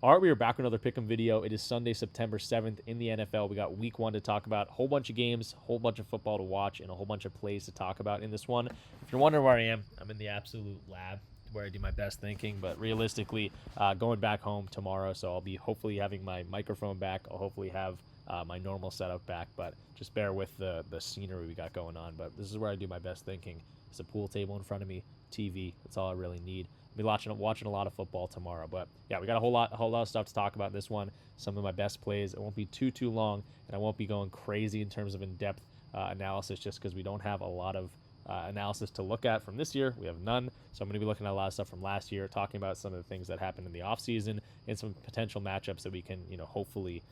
All right, we are back with another pick'em video. It is Sunday, September 7th in the NFL. We got week 1 to talk about, a whole bunch of games, a whole bunch of football to watch, and a whole bunch of plays to talk about in this one. If you're wondering where I am, I'm in the absolute lab where I do my best thinking, but realistically, going back home tomorrow, so I'll be hopefully having my microphone back. I'll hopefully have my normal setup back, but just bear with the scenery we got going on. But this is where I do my best thinking. There's a pool table in front of me, TV. That's all I really need. Be watching a lot of football tomorrow, but yeah, we got a whole lot of stuff to talk about in this one. Some of my best plays. It won't be too long, and I won't be going crazy in terms of in-depth analysis, just because we don't have a lot of analysis to look at from this year. We have none, so I'm going to be looking at a lot of stuff from last year, talking about some of the things that happened in the offseason and some potential matchups that we can, hopefully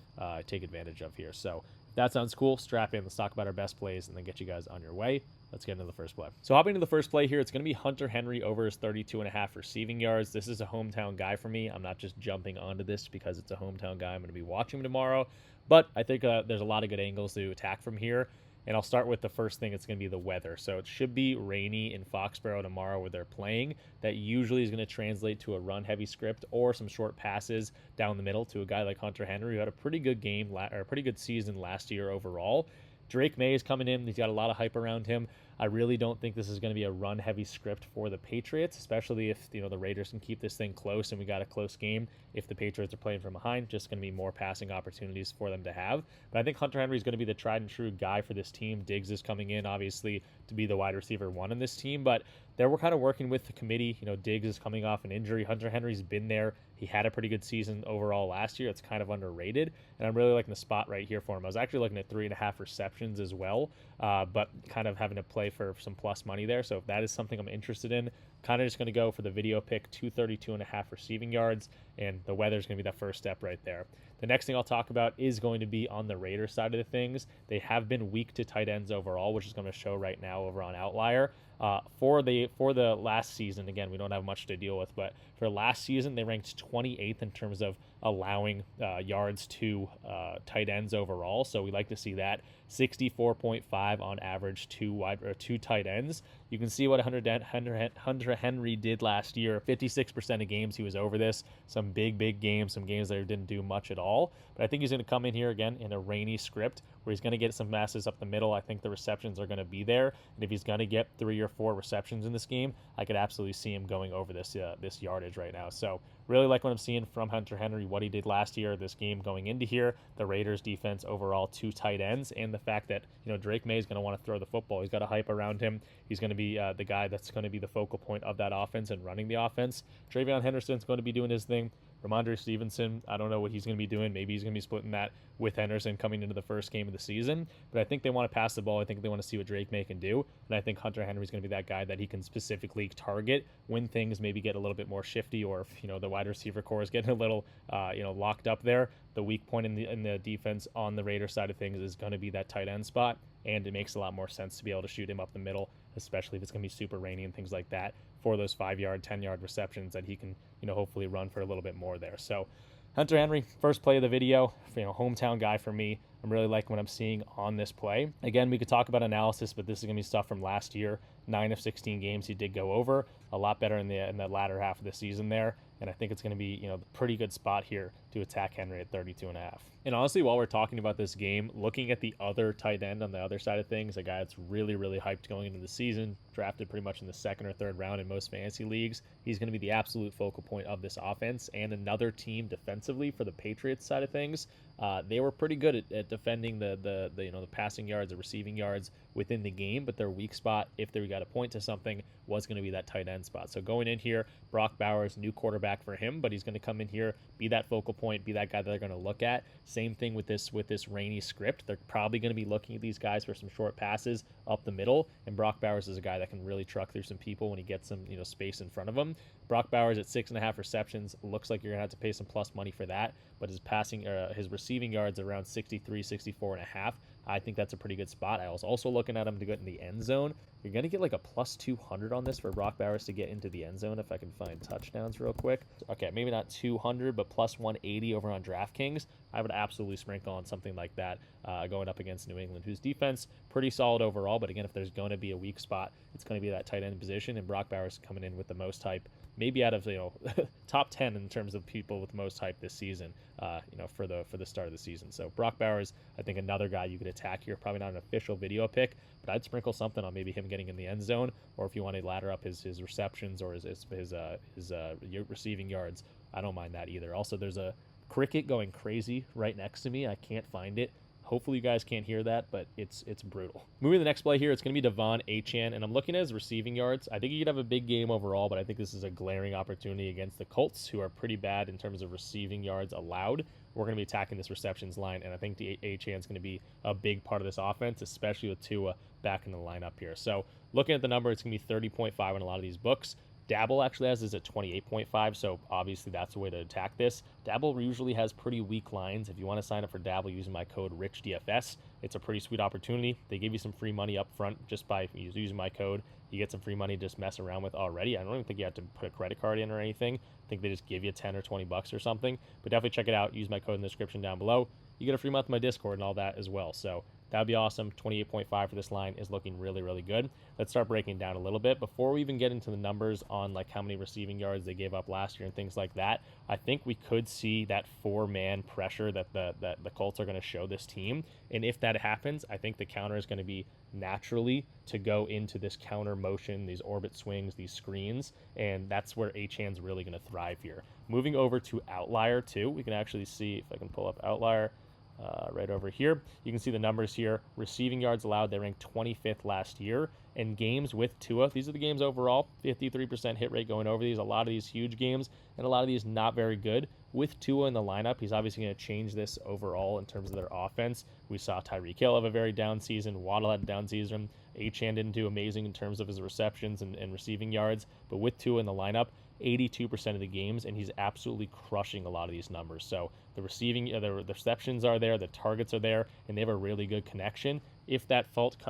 take advantage of here. So if that sounds cool, strap in. Let's talk about our best plays and then get you guys on your way. Let's get into the first play. So hopping into the first play here, it's going to be Hunter Henry over his 32.5 receiving yards. This is a hometown guy for me. I'm not just jumping onto this because it's a hometown guy. I'm going to be watching him tomorrow, but I think there's a lot of good angles to attack from here. And I'll start with the first thing. It's going to be the weather. So it should be rainy in Foxborough tomorrow where they're playing. That usually is going to translate to a run-heavy script or some short passes down the middle to a guy like Hunter Henry, who had a pretty good game or a pretty good season last year overall. Drake May is coming in. He's got a lot of hype around him. I really don't think this is going to be a run-heavy script for the Patriots, especially if the Raiders can keep this thing close and we got a close game. If the Patriots are playing from behind, just going to be more passing opportunities for them to have. But I think Hunter Henry is going to be the tried-and-true guy for this team. Diggs is coming in, obviously, to be the wide receiver 1 in this team, but they were kind of working with the committee. Diggs is coming off an injury. Hunter Henry's been there. He had a pretty good season overall last year. It's kind of underrated, and I'm really liking the spot right here for him. I was actually looking at 3.5 receptions as well, but kind of having to play for some plus money there. So if that is something I'm interested in, kind of just going to go for the video pick, 232.5 receiving yards, and the weather's going to be that first step right there. The next thing I'll talk about is going to be on the Raiders side of the things. They have been weak to tight ends overall, which is going to show right now over on Outlier. For the last season, again, we don't have much to deal with, but for last season, they ranked 28th in terms of allowing yards to tight ends overall. So we like to see that 64.5 on average to tight ends. You can see what Hunter Henry did last year. 56% of games he was over this. Some big games, some games that he didn't do much at all. But I think he's going to come in here again in a rainy script where he's going to get some masses up the middle. I think the receptions are going to be there, and if he's going to get 3 or 4 receptions in this game, I could absolutely see him going over this yardage right now. So really like what I'm seeing from Hunter Henry, what he did last year, this game going into here, the Raiders defense overall, 2 tight ends, and the fact that Drake May is going to want to throw the football. He's got a hype around him. He's going to be the guy that's going to be the focal point of that offense and running the offense. Travion Henderson's going to be doing his thing. Ramondre Stevenson, I don't know what he's going to be doing. Maybe he's going to be splitting that with Henderson coming into the first game of the season. But I think they want to pass the ball. I think they want to see what Drake May can do. And I think Hunter Henry's going to be that guy that he can specifically target when things maybe get a little bit more shifty, or if the wide receiver core is getting a little locked up there. The weak point in the defense on the Raiders side of things is going to be that tight end spot, and it makes a lot more sense to be able to shoot him up the middle, especially if it's going to be super rainy and things like that, for those 5-yard, 10-yard receptions that he can hopefully run for a little bit more there. So Hunter Henry, first play of the video, hometown guy for me. I'm really liking what I'm seeing on this play. Again, we could talk about analysis, but this is going to be stuff from last year. 9 of 16 games he did go over, a lot better in the latter half of the season there. And I think it's going to be, a pretty good spot here to attack Henry at 32.5. And honestly, while we're talking about this game, looking at the other tight end on the other side of things, a guy that's really hyped going into the season, drafted pretty much in the 2nd or 3rd round in most fantasy leagues. He's going to be the absolute focal point of this offense, and another team defensively for the Patriots side of things. They were pretty good at defending the passing yards, the receiving yards within the game, but their weak spot, if they got to point to something, was going to be that tight end spot. So going in here, Brock Bowers, new quarterback for him, but he's going to come in here, be that focal point, be that guy that they're going to look at. Same thing with this rainy script. They're probably going to be looking at these guys for some short passes up the middle, and Brock Bowers is a guy that can really truck through some people when he gets some space in front of him. Brock Bowers at 6.5 receptions, looks like you're going to have to pay some plus money for that, but his receiving yards around 63, 64.5. I think that's a pretty good spot. I was also looking at him to get in the end zone. You're going to get like a plus 200 on this for Brock Bowers to get into the end zone if I can find touchdowns real quick. Okay, maybe not 200, but plus 180 over on DraftKings. I would absolutely sprinkle on something like that going up against New England, whose defense pretty solid overall. But again, if there's going to be a weak spot, it's going to be that tight end position, and Brock Bowers coming in with the most hype maybe out of top 10 in terms of people with most hype this season. For the start of the season. So Brock Bowers, I think another guy you could attack here. Probably not an official video pick, but I'd sprinkle something on maybe him getting in the end zone, or if you want to ladder up his receptions or his receiving yards, I don't mind that either. Also, there's a cricket going crazy right next to me. I can't find it. Hopefully you guys can't hear that, but it's brutal. Moving to the next play here, it's going to be Devon Achan, and I'm looking at his receiving yards. I think he could have a big game overall, but I think this is a glaring opportunity against the Colts, who are pretty bad in terms of receiving yards allowed. We're going to be attacking this receptions line, and I think the Achan's going to be a big part of this offense, especially with Tua back in the lineup here. So looking at the number, it's going to be 30.5 in a lot of these books. Dabble actually has this at 28.5, so obviously that's a way to attack this. Dabble usually has pretty weak lines. If you want to sign up for Dabble using my code RICHDFS, it's a pretty sweet opportunity. They give you some free money up front just by using my code. You get some free money to just mess around with already. I don't even think you have to put a credit card in or anything. I think they just give you 10 or 20 bucks or something. But definitely check it out. Use my code in the description down below. You get a free month of my Discord and all that as well. So that would be awesome. 28.5 for this line is looking really, really good. Let's start breaking down a little bit. Before we even get into the numbers on like how many receiving yards they gave up last year and things like that, I think we could see that 4-man pressure that the Colts are going to show this team. And if that happens, I think the counter is going to be naturally to go into this counter motion, these orbit swings, these screens, and that's where Achan's really going to thrive here. Moving over to Outlier too, we can actually see, if I can pull up Outlier, right over here, you can see the numbers here. Receiving yards allowed, they ranked 25th last year. In games with Tua, these are the games overall, 53% hit rate going over these. A lot of these huge games, and a lot of these not very good. With Tua in the lineup, he's obviously going to change this overall in terms of their offense. We saw Tyreek Hill have a very down season. Waddle had a down season. Achan didn't do amazing in terms of his receptions and receiving yards. But with Tua in the lineup, 82% of the games, and he's absolutely crushing a lot of these numbers. So the receptions are there, the targets are there, and they have a really good connection. If that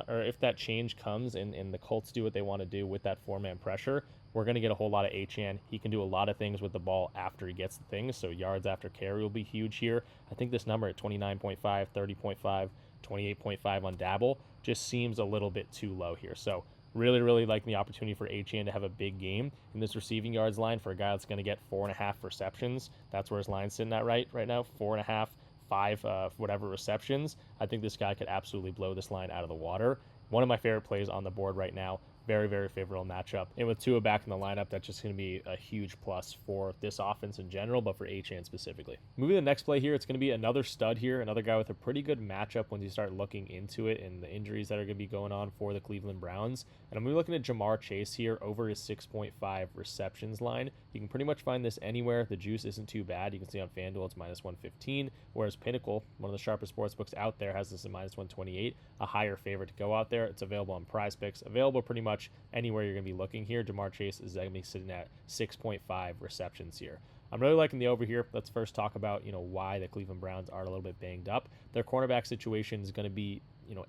if that change comes and the Colts do what they want to do with that 4-man pressure, we're going to get a whole lot of Achan. He can do a lot of things with the ball after he gets the things, so yards after carry will be huge here. I think this number at 29.5, 30.5, 28.5 on Dabble just seems a little bit too low here. So really, really liking the opportunity for Achan to have a big game in this receiving yards line for a guy that's going to get 4.5 receptions. That's where his line's sitting at right now, 4.5, 5, whatever receptions. I think this guy could absolutely blow this line out of the water. One of my favorite plays on the board right now. Very, very favorable matchup. And with Tua back in the lineup, that's just going to be a huge plus for this offense in general, but for Achan specifically. Moving to the next play here, it's going to be another stud here, another guy with a pretty good matchup when you start looking into it and the injuries that are going to be going on for the Cleveland Browns. And I'm going to be looking at Jamar Chase here over his 6.5 receptions line. You can pretty much find this anywhere. The juice isn't too bad. You can see on FanDuel it's minus 115, whereas Pinnacle, one of the sharpest sportsbooks out there, has this at minus 128, a higher favorite to go out there. It's available on PrizePicks, available pretty much anywhere you're going to be looking here. Jamar Chase is going to be sitting at 6.5 receptions here. I'm really liking the over here. Let's first talk about, why the Cleveland Browns are a little bit banged up. Their cornerback situation is going to be,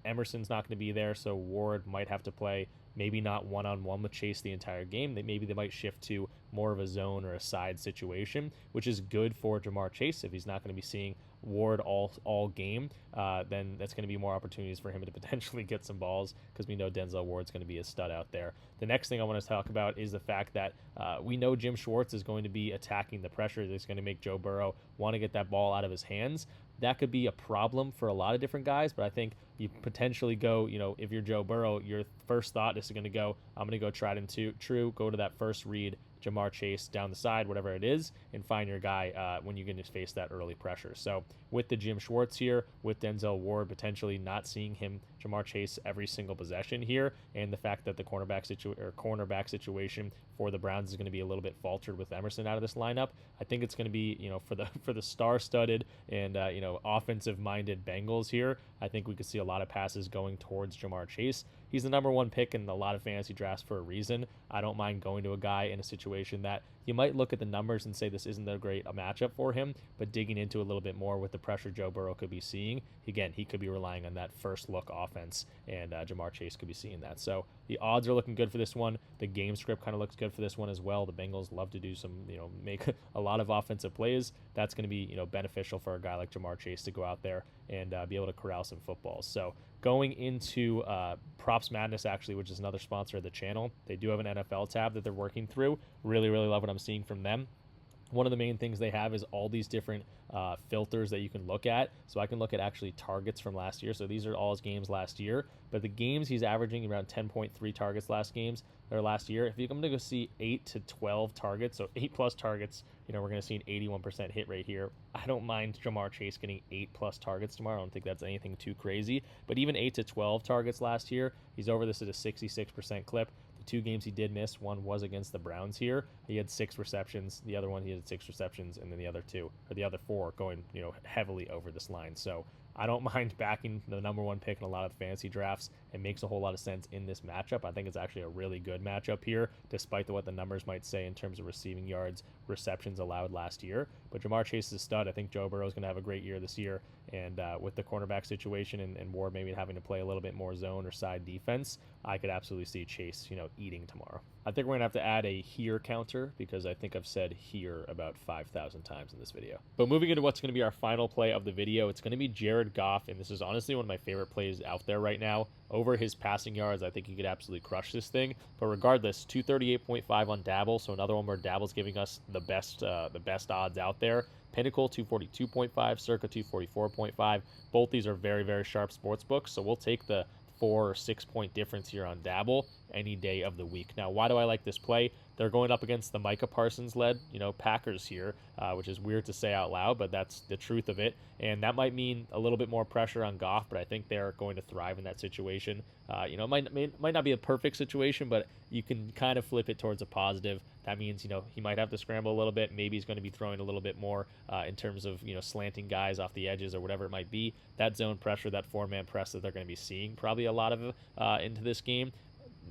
Emerson's not going to be there, so Ward might have to play maybe not one-on-one with Chase the entire game. Maybe they might shift to more of a zone or a side situation, which is good for Jamar Chase. If he's not going to be seeing Ward all game, then that's going to be more opportunities for him to potentially get some balls, because we know Denzel Ward's going to be a stud out there. The next thing I want to talk about is the fact that we know Jim Schwartz is going to be attacking the pressure that's going to make Joe Burrow want to get that ball out of his hands. That could be a problem for a lot of different guys, but I think you potentially go, if you're Joe Burrow, your first thought is going to go, I'm going to go tried and true, go to that first read, Jamar Chase down the side, whatever it is, and find your guy when you can just face that early pressure. So with the Jim Schwartz here, with Denzel Ward potentially not seeing him, Jamar Chase, every single possession here, and the fact that the cornerback situation for the Browns is going to be a little bit faltered with Emerson out of this lineup, I think it's going to be, for the star-studded and offensive-minded Bengals here, I think we could see a lot of passes going towards Jamar Chase. He's the number one pick in a lot of fantasy drafts for a reason. I don't mind going to a guy in a situation that you might look at the numbers and say this isn't a great matchup for him, but digging into a little bit more with the pressure Joe Burrow could be seeing, again, he could be relying on that first look offense, and Jamar Chase could be seeing that. So the odds are looking good for this one. The game script kind of looks good for this one as well. The Bengals love to do some, make a lot of offensive plays. That's going to be, beneficial for a guy like Jamar Chase to go out there and be able to corral some footballs. So going into PropsMadness, actually, which is another sponsor of the channel, they do have an NFL tab that they're working through. Really, really love what I'm seeing from them. One of the main things they have is all these different filters that you can look at. So I can look at actually targets from last year. So these are all his games last year. But the games, he's averaging around 10.3 targets last year. If you come to go see 8 to 12 targets, so 8 plus targets, we're going to see an 81% hit rate here. I don't mind Jamar Chase getting 8 plus targets tomorrow. I don't think that's anything too crazy. But even 8 to 12 targets last year, he's over this at a 66% clip. 2 games he did miss, one was against the Browns here. He had 6 receptions. The other one he had 6 receptions, and then the other 4 going, heavily over this line. So I don't mind backing the number 1 pick in a lot of fantasy drafts. It makes a whole lot of sense in this matchup. I think it's actually a really good matchup here, despite what the numbers might say in terms of receiving yards, receptions allowed last year. But Jamar Chase is a stud. I think Joe Burrow is going to have a great year this year. And with the cornerback situation and Ward maybe having to play a little bit more zone or side defense, I could absolutely see Chase, eating tomorrow. I think we're going to have to add a here counter because I think I've said here about 5,000 times in this video. But moving into what's going to be our final play of the video, it's going to be Jared Goff, and this is honestly one of my favorite plays out there right now. Over his passing yards, I think he could absolutely crush this thing. But regardless, 238.5 on Dabble, so another one where Dabble's giving us the best odds out there. Pinnacle 242.5, Circa 244.5. Both these are very, very sharp sports books, so we'll take the 4 or 6 point difference here on Dabble any day of the week. Now, why do I like this play? They're going up against the Micah Parsons led, Packers here, which is weird to say out loud, but that's the truth of it. And that might mean a little bit more pressure on Goff, but I think they're going to thrive in that situation. It might not be a perfect situation, but you can kind of flip it towards a positive. That means, he might have to scramble a little bit. Maybe he's going to be throwing a little bit more in terms of, slanting guys off the edges or whatever it might be. That zone pressure, that 4-man press that they're going to be seeing probably a lot of into this game.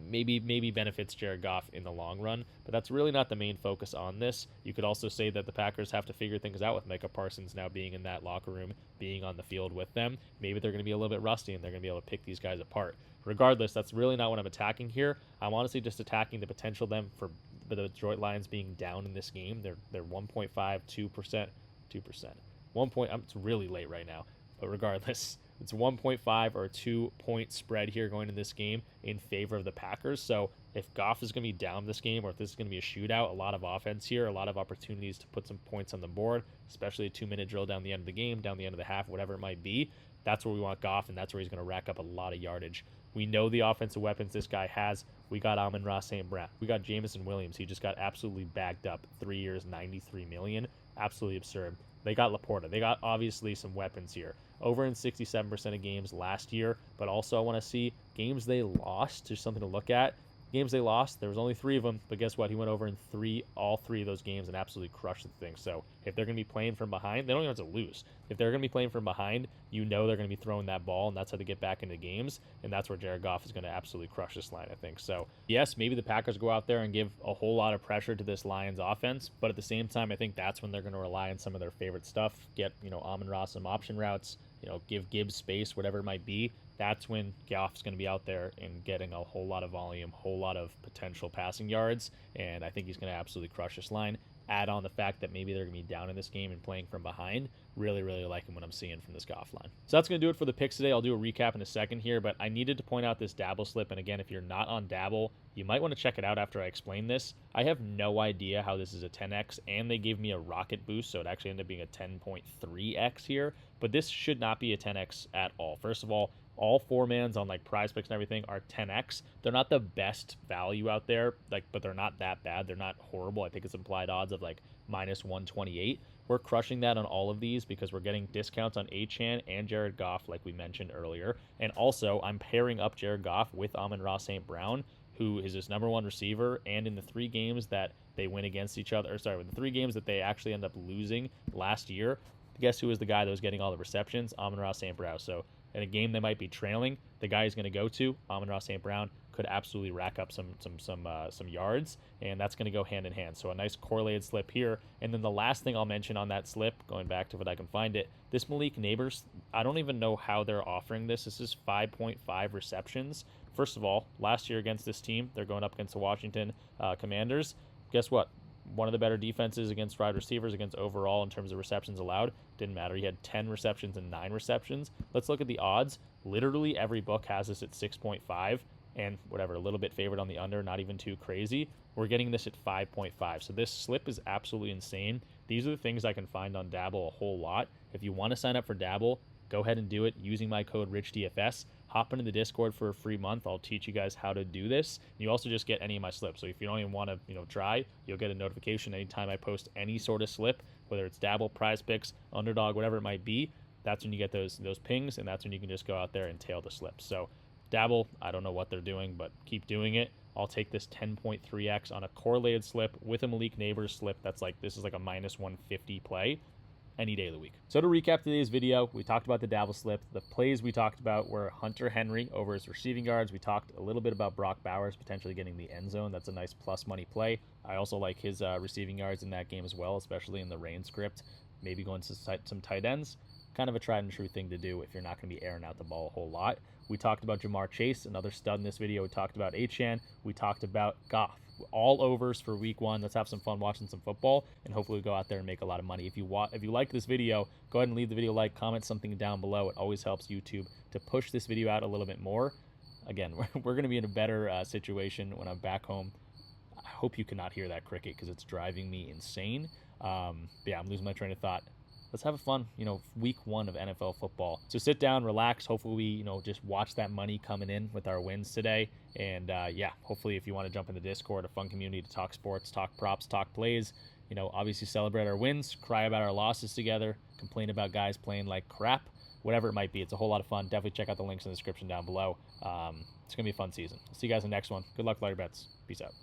Maybe benefits Jared Goff in the long run, but that's really not the main focus on this. You could also say that the Packers have to figure things out with Micah Parsons now being in that locker room, being on the field with them. Maybe they're going to be a little bit rusty and they're going to be able to pick these guys apart. Regardless, that's really not what I'm attacking here. I'm honestly just attacking the potential them for the Detroit Lions being down in this game. They're 1.5, 2%, 2%. 1 point. It's really late right now, but regardless, it's 1.5 or a 2 point spread here going in this game in favor of the Packers. So if Goff is going to be down this game, or if this is going to be a shootout, a lot of offense here, a lot of opportunities to put some points on the board, especially a 2-minute drill down the end of the game, down the end of the half, whatever it might be. That's where we want Goff, and that's where he's going to rack up a lot of yardage. We know the offensive weapons this guy has. We got Amon-Ra St. Brown. We got Jamison Williams. He just got absolutely bagged up. 3 years, $93 million. Absolutely absurd. They got Laporta. They got obviously some weapons here. Over in 67% of games last year, but also I want to see games they lost. There's something to look at. Games they lost, there was only 3 of them, but guess what? He went over in all three of those games and absolutely crushed the thing. So if they're going to be playing from behind, they don't even have to lose. If they're going to be playing from behind, they're going to be throwing that ball, and that's how they get back into games, and that's where Jared Goff is going to absolutely crush this line, I think. So yes, maybe the Packers go out there and give a whole lot of pressure to this Lions offense, but at the same time, I think that's when they're going to rely on some of their favorite stuff, get, Amon-Ra some option routes, give Gibbs space, whatever it might be. That's when Goff's going to be out there and getting a whole lot of volume, whole lot of potential passing yards, and I think he's going to absolutely crush this line. Add on the fact that maybe they're going to be down in this game and playing from behind. Really, really liking what I'm seeing from this Goff line. So that's going to do it for the picks today. I'll do a recap in a second here, but I needed to point out this Dabble slip, and again, if you're not on Dabble, you might want to check it out after I explain this. I have no idea how this is a 10x, and they gave me a rocket boost, so it actually ended up being a 10.3x here, but this should not be a 10x at all. First of all 4-mans on like PrizePicks and everything are 10x. They're not the best value out there, but they're not that bad. They're not horrible. I think it's implied odds of like minus 128. We're crushing that on all of these because we're getting discounts on Achan and Jared Goff, like we mentioned earlier. And also, I'm pairing up Jared Goff with Amon-Ra St. Brown, who is his number 1 receiver, and in the 3 games that they win against each other, with the 3 games that they actually end up losing last year, guess who was the guy that was getting all the receptions? Amon-Ra St. Brown. So in a game they might be trailing, the guy he's going to go to, Amon-Ra St. Brown, could absolutely rack up some yards, and that's going to go hand in hand. So a nice correlated slip here. And then the last thing I'll mention on that slip, going back to what I can find it, this Malik Neighbors, I don't even know how they're offering this. This is 5.5 receptions. First of all, last year against this team, they're going up against the Washington Commanders. Guess what? One of the better defenses against wide receivers, against overall in terms of receptions allowed. Didn't matter. He had 10 receptions and 9 receptions. Let's look at the odds. Literally every book has this at 6.5 and whatever, a little bit favored on the under, not even too crazy. We're getting this at 5.5. So this slip is absolutely insane. These are the things I can find on Dabble a whole lot. If you want to sign up for Dabble, go ahead and do it using my code RichDFS. Hop into the Discord for a free month. I'll teach you guys how to do this. You also just get any of my slips. So if you don't even want to, try, you'll get a notification anytime I post any sort of slip, whether it's Dabble, PrizePicks, Underdog, whatever it might be. That's when you get those pings, and that's when you can just go out there and tail the slips. So Dabble, I don't know what they're doing, but keep doing it. I'll take this 10.3x on a correlated slip with a Malik Neighbors slip. This is like a minus 150 play any day of the week. So to recap today's video, we talked about the Dabble slip. The plays we talked about were Hunter Henry over his receiving yards. We talked a little bit about Brock Bowers potentially getting the end zone. That's a nice plus money play. I also like his receiving yards in that game as well, especially in the rain script. Maybe going to some tight ends. Kind of a tried and true thing to do if you're not going to be airing out the ball a whole lot. We talked about Jamar Chase, another stud in this video. We talked about Achan. We talked about Goff. All overs for week 1. Let's have some fun watching some football, and hopefully we'll go out there and make a lot of money. If you like this video, go ahead and leave the video a like, comment something down below. It always helps YouTube to push this video out a little bit more. Again, we're going to be in a better situation when I'm back home. I hope you cannot hear that cricket because it's driving me insane. But yeah, I'm losing my train of thought. Let's have a fun, week 1 of NFL football. So sit down, relax. Hopefully we, just watch that money coming in with our wins today. And yeah, hopefully if you want to jump in the Discord, a fun community to talk sports, talk props, talk plays, obviously celebrate our wins, cry about our losses together, complain about guys playing like crap, whatever it might be. It's a whole lot of fun. Definitely check out the links in the description down below. It's going to be a fun season. See you guys in the next one. Good luck with all your bets. Peace out.